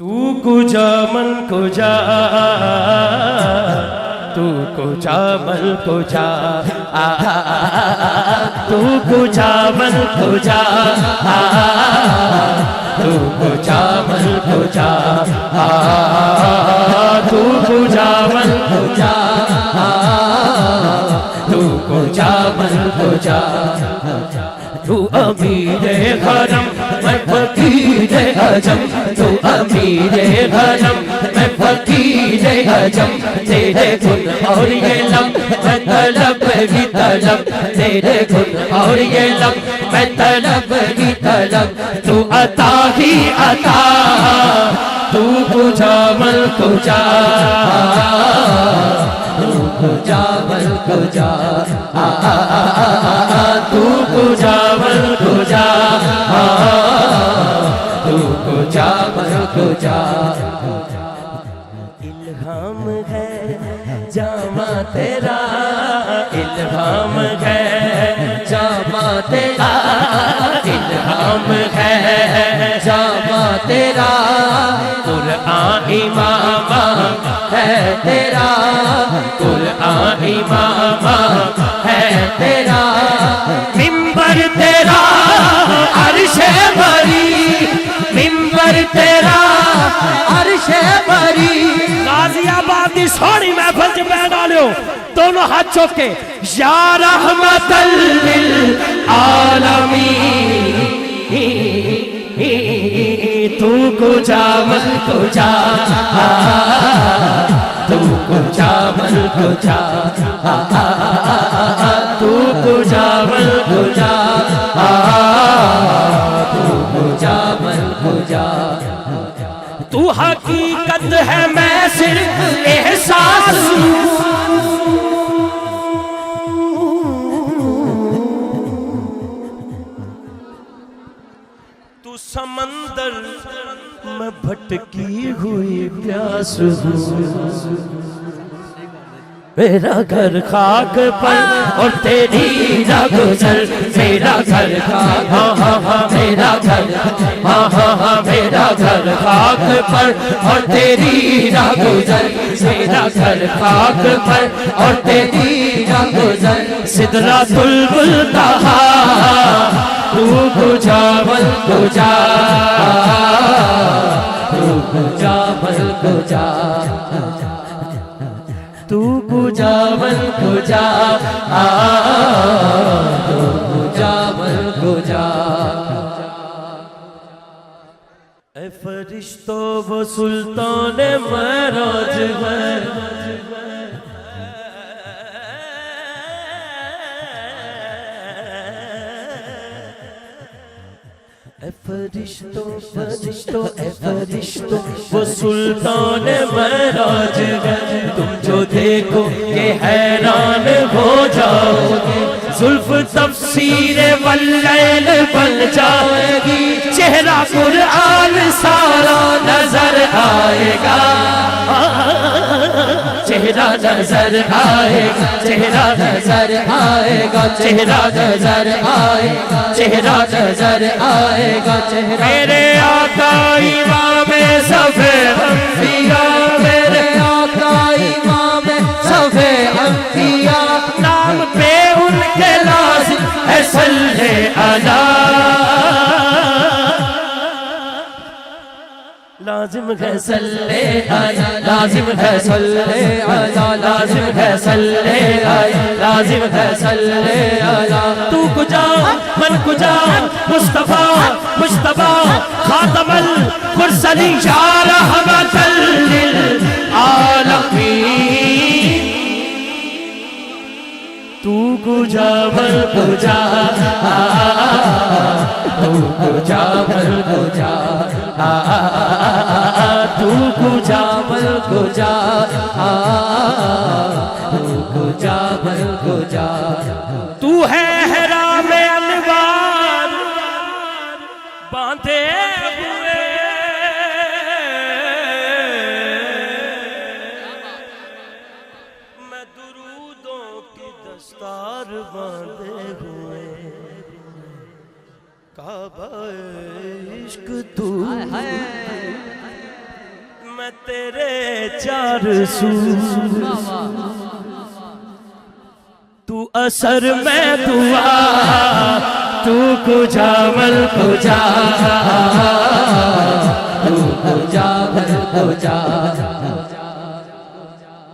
तू कुजा मन कुजा, तू कुजा मन कुजा, तू कुजा मन कुजा, तू कुजा मन कुजा, तू कुजा मन कुजा, तू कुजा मन कुजा। तू अमीरे हरम मैं फकीरे अजम, तू अमीरे हरम मैं फकीरे अजम। तेरे गुण और ये लम मैं तलब भी तलब, तेरे गुण और ये लम मैं तलब भी तलब। तू अता ही अता, तू कुजा मन कुजा, तू कुजा मन कुजा, तू कुजा मन कुजा, तू कुजा मन कुजा। इल्हाम है जामा तेरा, इल्हाम है जामा तेरा, इल्हाम है जामा तेरा। कुरआन इमाम है तेरा, कुरआन इमाम है तेरा। मिंबर तेरा अर्शे भरी, मिंबर तेरा अर्शे भरी। गाजियाबाद दी सोहनी महफिल च बैठ आलियो दोनों हाथ चुक के या रहमतल लिल आलमीन। तू कुजा मन कुजा, तू कुजा मन कुजा, तू कुजा मन कुजा, तू कुजा मन कुजा। तू हकीकत है मैं सिर्फ एहसास हूँ, तू समंदर मैं भटकी हुई प्यास हूँ। मेरा घर खाक पर और तेरी गुजर, मेरा घर खाक, हाँ हाँ हाँ मेरा घर, हाँ हाँ हाँ मेरा घर खाक पर और तेरी गुजर, मेरा घर खाक पर और तेरी गुजर। सिदरातुल मुंतहा तू कुजा मन कुजा, तू कुजा मन कुजा, तू कुजा मन कुजा, तू कुजा मन कुजा। ऐ फरिश्तों वो सुल्तान महराज है, फरिश्तों फरिश्तों ए फरिश्तों वो सुल्तान महराज है। तुम जो देखो ये हैरान हो जाओगे, जुल्फ तफसीर वल्लैल बन जाएगी। चेहरा कुरआन सारा नजर आएगा, चेहरा नजर आएगा, चेहरा नजर आएगा, चेहरा नजर आएगा, चेहरा नजर आएगा, चेहरा। मेरे आका इमाम सफे अंबिया, मेरे आका इमाम सफे अंबिया। नाम पे उनके लाज़िम है सल्ले अला, लाजिम है सल्ले अला, लाजिम है सल्ले अला, लाजिम है सल्ले अला, लाजिम है सल्ले अला। तू कुजा मन कुजा, मुस्तफा मुस्तफा खातमुल मुरसलीन, या रहमतल लिल आलमीन। तू कुजा मन कुजा, तू कुजा मन कुजा, तू कुजा मन कुजा, तू कुजा मन कुजा। तू है हेरा में अनवार बांधे हुए, मैं दुरूदों की दस्तार बांधे हुए। काबा इश्क तू मैं तेरे चार सू, तू असर मैं दुआ, तू कुजा मल कुजा, तू कुजा मल कुजा।